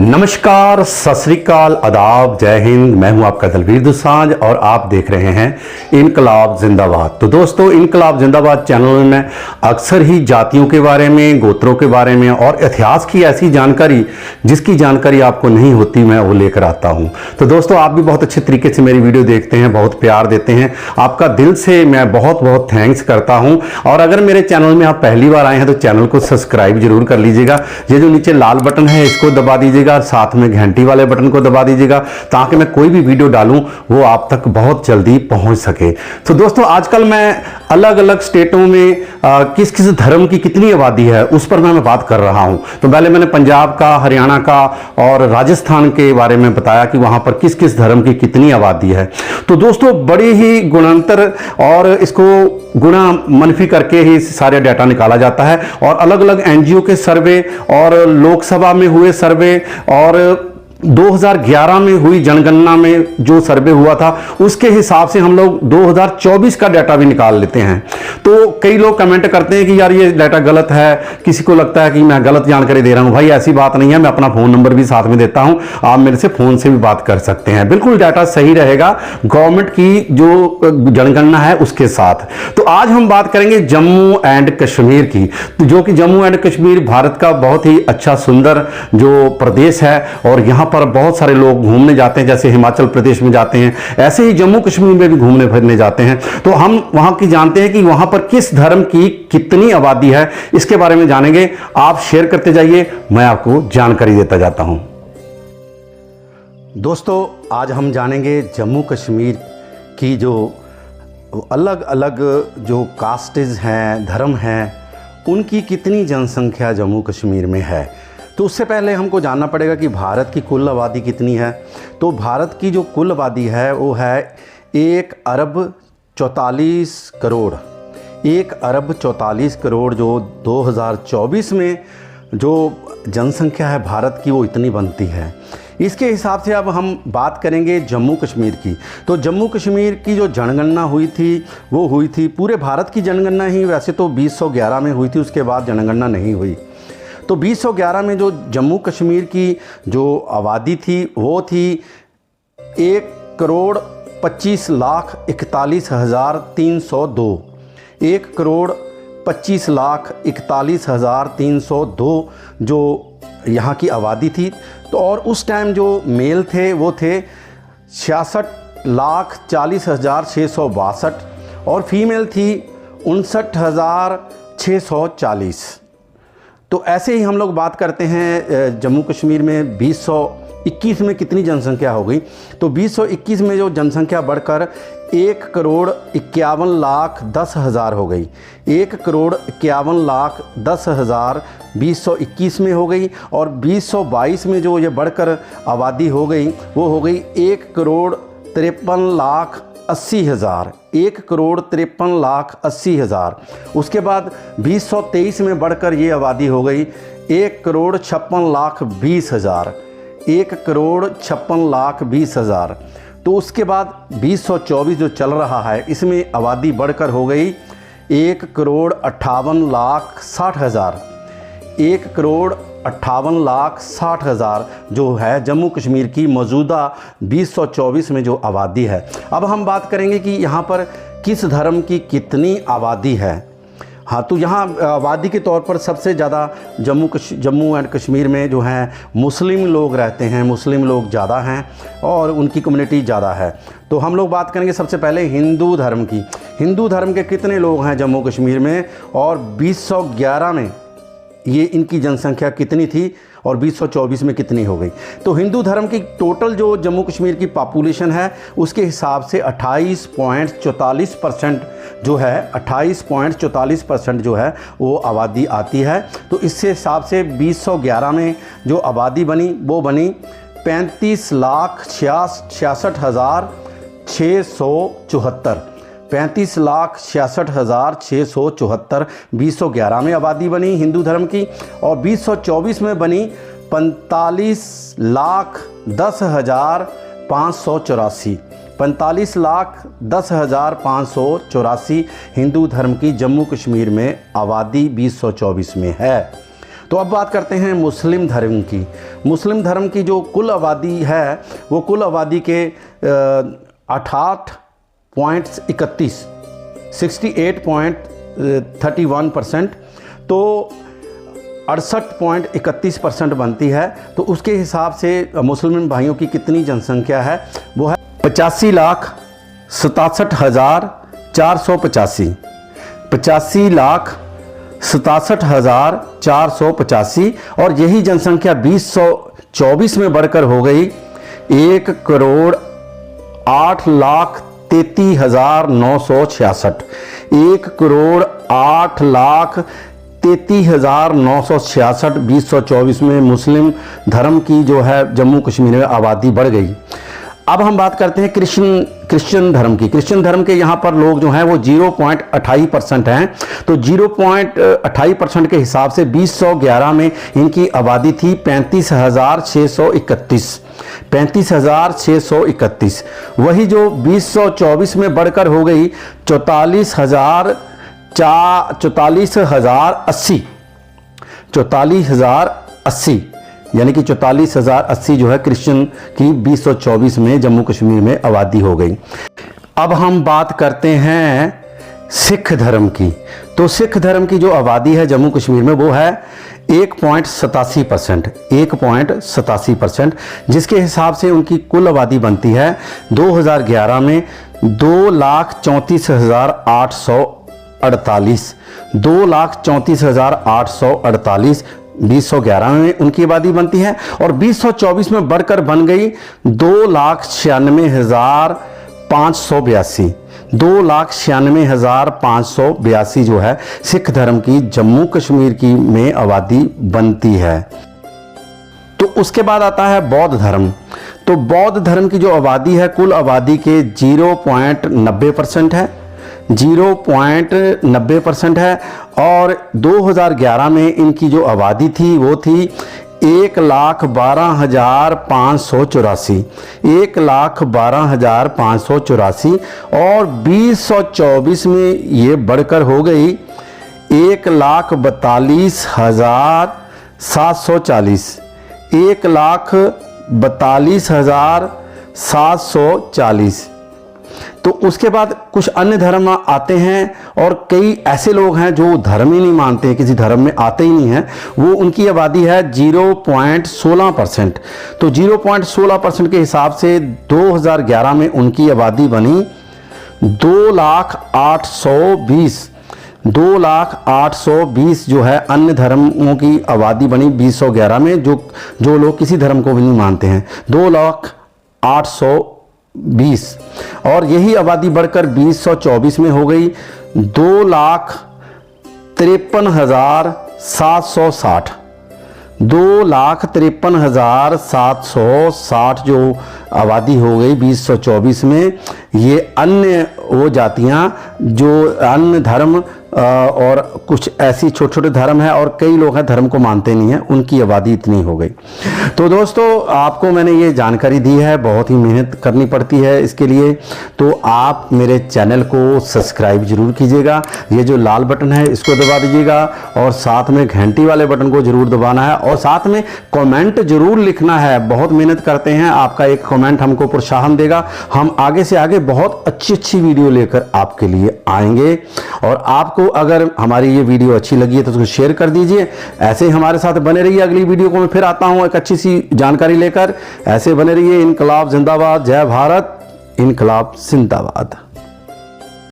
नमस्कार, सत श्री अकाल, आदाब, जय हिंद। मैं हूं आपका दलवीर दोसांझ और आप देख रहे हैं इनकलाब जिंदाबाद। तो दोस्तों, इनकलाब जिंदाबाद चैनल में अक्सर ही जातियों के बारे में, गोत्रों के बारे में और इतिहास की ऐसी जानकारी जिसकी जानकारी आपको नहीं होती, मैं वो लेकर आता हूं। तो दोस्तों, आप भी बहुत अच्छे तरीके से मेरी वीडियो देखते हैं, बहुत प्यार देते हैं। आपका दिल से मैं बहुत बहुत थैंक्स करता हूं। और अगर मेरे चैनल में आप पहली बार आए हैं तो चैनल को सब्सक्राइब जरूर कर लीजिएगा। ये जो नीचे लाल बटन है इसको दबा दीजिएगा, साथ में घंटी वाले बटन को दबा दीजिएगा ताकि मैं कोई भी वीडियो डालूं वो आप तक बहुत जल्दी पहुंच सके। तो दोस्तों, आजकल मैं अलग अलग स्टेटों में किस किस धर्म की कितनी आबादी है उस पर मैं बात कर रहा हूं। तो पहले मैंने पंजाब का, हरियाणा का और राजस्थान के बारे में बताया कि वहां पर किस किस धर्म की कितनी आबादी है। तो दोस्तों, बड़े ही गुणांतर और इसको गुणा मनफी करके ही सारे डाटा निकाला जाता है। और अलग अलग एनजीओ के सर्वे और लोकसभा में हुए सर्वे और 2011 में हुई जनगणना में जो सर्वे हुआ था उसके हिसाब से हम लोग 2024 का डाटा भी निकाल लेते हैं। तो कई लोग कमेंट करते हैं कि यार ये डाटा गलत है, किसी को लगता है कि मैं गलत जानकारी दे रहा हूं। भाई ऐसी बात नहीं है, मैं अपना फोन नंबर भी साथ में देता हूं, आप मेरे से फोन से भी बात कर सकते हैं। बिल्कुल डाटा सही रहेगा गवर्नमेंट की जो जनगणना है उसके साथ। तो आज हम बात करेंगे जम्मू एंड कश्मीर की, जो कि जम्मू एंड कश्मीर भारत का बहुत ही अच्छा सुंदर जो प्रदेश है और यहाँ पर बहुत सारे लोग घूमने जाते हैं। जैसे हिमाचल प्रदेश में जाते हैं, ऐसे ही जम्मू कश्मीर में भी घूमने फिरने जाते हैं। तो हम वहां की जानते हैं कि वहां पर किस धर्म की कितनी आबादी है, इसके बारे में जानेंगे। आप शेयर करते जाइए, मैं आपको जानकारी देता जाता हूं। दोस्तों, आज हम जानेंगे जम्मू कश्मीर की जो अलग अलग जो कास्टेज हैं, धर्म हैं, उनकी कितनी जनसंख्या जम्मू कश्मीर में है। तो उससे पहले हमको जानना पड़ेगा कि भारत की कुल आबादी कितनी है। तो भारत की जो कुल आबादी है वो है 1 अरब 44 करोड़। 1 अरब 44 करोड़ जो 2024 में जो जनसंख्या है भारत की, वो इतनी बनती है। इसके हिसाब से अब हम बात करेंगे जम्मू कश्मीर की। तो जम्मू कश्मीर की जो जनगणना हुई थी वो हुई थी, पूरे भारत की जनगणना ही वैसे तो 2011 में हुई थी, उसके बाद जनगणना नहीं हुई। तो 2011 में जो जम्मू कश्मीर की जो आबादी थी वो थी 1,25,41,302। 1,25,41,302 जो यहाँ की आबादी थी। तो और उस टाइम जो मेल थे वो थे 66,40,662 और फीमेल थी 59,640। तो ऐसे ही हम लोग बात करते हैं जम्मू कश्मीर में 2021 में कितनी जनसंख्या हो गई। तो 2021 में जो जनसंख्या बढ़कर 1,51,10,000 हो गई। 1,51,10,000 2021 में हो गई। और 2022 में जो ये बढ़कर आबादी हो गई वो हो गई 1,53,80,000। 1,53,80,000। उसके बाद 2023 में बढ़कर ये आबादी हो गई 1,56,20,000। 1,56,20,000। तो उसके बाद 2024 जो चल रहा है इसमें आबादी बढ़कर हो गई 1,58,60,000। 1,58,60,000 जो है जम्मू कश्मीर की मौजूदा 2024 में जो आबादी है। अब हम बात करेंगे कि यहाँ पर किस धर्म की कितनी आबादी है। हाँ, तो यहाँ आबादी के तौर पर सबसे ज़्यादा जम्मू एंड कश्मीर में जो हैं मुस्लिम लोग रहते हैं। मुस्लिम लोग ज़्यादा हैं और उनकी कम्युनिटी ज़्यादा है। तो हम लोग बात करेंगे सबसे पहले हिंदू धर्म की। हिंदू धर्म के कितने लोग हैं जम्मू कश्मीर में और 2011 में ये इनकी जनसंख्या कितनी थी और 2024 में कितनी हो गई। तो हिंदू धर्म की टोटल जो जम्मू कश्मीर की पॉपुलेशन है उसके हिसाब से 28.44% जो है 28.44% जो है वो आबादी आती है। तो इससे हिसाब से 2011 में जो आबादी बनी वो बनी 35,66,674। 35,66,674 2011 में आबादी बनी हिंदू धर्म की। और 2024 में बनी 45,10,584। 45,10,584 हिंदू धर्म की जम्मू कश्मीर में आबादी 2024 में है। तो अब बात करते हैं मुस्लिम धर्म की। मुस्लिम धर्म की जो कुल आबादी है वो कुल आबादी के 68.31 68.31%, तो 68.31% बनती है। तो उसके हिसाब से मुस्लिम भाइयों की कितनी जनसंख्या है, वो है 85,67,485। 85,67,485 और यही जनसंख्या 2024 में बढ़कर हो गई 1,08,33,966। 1,08,33,966 2024 में मुस्लिम धर्म की जो है जम्मू कश्मीर में आबादी बढ़ गई। अब हम बात करते हैं क्रिश्चियन धर्म की। क्रिश्चियन धर्म के यहाँ पर लोग जो हैं वो 0.28% हैं। तो 0.28% के हिसाब से 2011 में इनकी आबादी थी 35,631। 35,631। वही जो 2024 में बढ़कर हो गई 44,080। 44,080 यानी कि 44,080 जो है क्रिश्चियन की 2024 में जम्मू कश्मीर में आबादी हो गई। अब हम बात करते हैं सिख धर्म की। तो सिख धर्म की जो आबादी है जम्मू कश्मीर में वो है 1.87%। 1.87%, जिसके हिसाब से उनकी कुल आबादी बनती है 2011 में 2,34,848। 2,34,848 2011 में उनकी आबादी बनती है और 2024 में बढ़कर बन गई 2,96,582। 2,96,582 जो है सिख धर्म की जम्मू कश्मीर की में आबादी बनती है। तो उसके बाद आता है बौद्ध धर्म। तो बौद्ध धर्म की जो आबादी है कुल आबादी के 0.90% है। 0.90% है और 2011 में इनकी जो आबादी थी वो थी 1,12,584। 1,12,584 और 2024 में ये बढ़कर हो गई 1,42,740। 1,42,740। तो उसके बाद कुछ अन्य धर्म आते हैं और कई ऐसे लोग हैं जो धर्म ही नहीं मानते हैं, किसी धर्म में आते ही नहीं हैं, वो उनकी आबादी है 0.16%। तो 0.16% के हिसाब से 2011 में उनकी आबादी बनी 2,08,20। 2,08,20 जो है अन्य धर्मों की आबादी बनी 2011 में, जो लोग किसी धर्म को भी नहीं मानते हैं। 2,08,20 और यही आबादी बढ़कर 2024 में हो गई 2,53,760। 2,53,760 जो आबादी हो गई 2024 में। ये अन्य वो जातियां जो अन्य धर्म और कुछ ऐसी छोटे छोटे धर्म है और कई लोग हैं धर्म को मानते नहीं हैं, उनकी आबादी इतनी हो गई। तो दोस्तों आपको मैंने ये जानकारी दी है, बहुत ही मेहनत करनी पड़ती है इसके लिए। तो आप मेरे चैनल को सब्सक्राइब जरूर कीजिएगा, ये जो लाल बटन है इसको दबा दीजिएगा और साथ में घंटी वाले बटन को जरूर दबाना है और साथ में कमेंट जरूर लिखना है। बहुत मेहनत करते हैं, आपका एक कमेंट हमको प्रोत्साहन देगा। हम आगे से आगे बहुत अच्छी वीडियो लेकर आपके लिए आएंगे। और आपको अगर हमारी ये वीडियो अच्छी लगी है तो उसको शेयर कर दीजिए। ऐसे ही हमारे साथ बने रहिए। अगली वीडियो को मैं फिर आता हूं एक अच्छी सी जानकारी लेकर। ऐसे बने रहिए। इनकलाब जिंदाबाद, जय भारत, इनकलाब जिंदाबाद।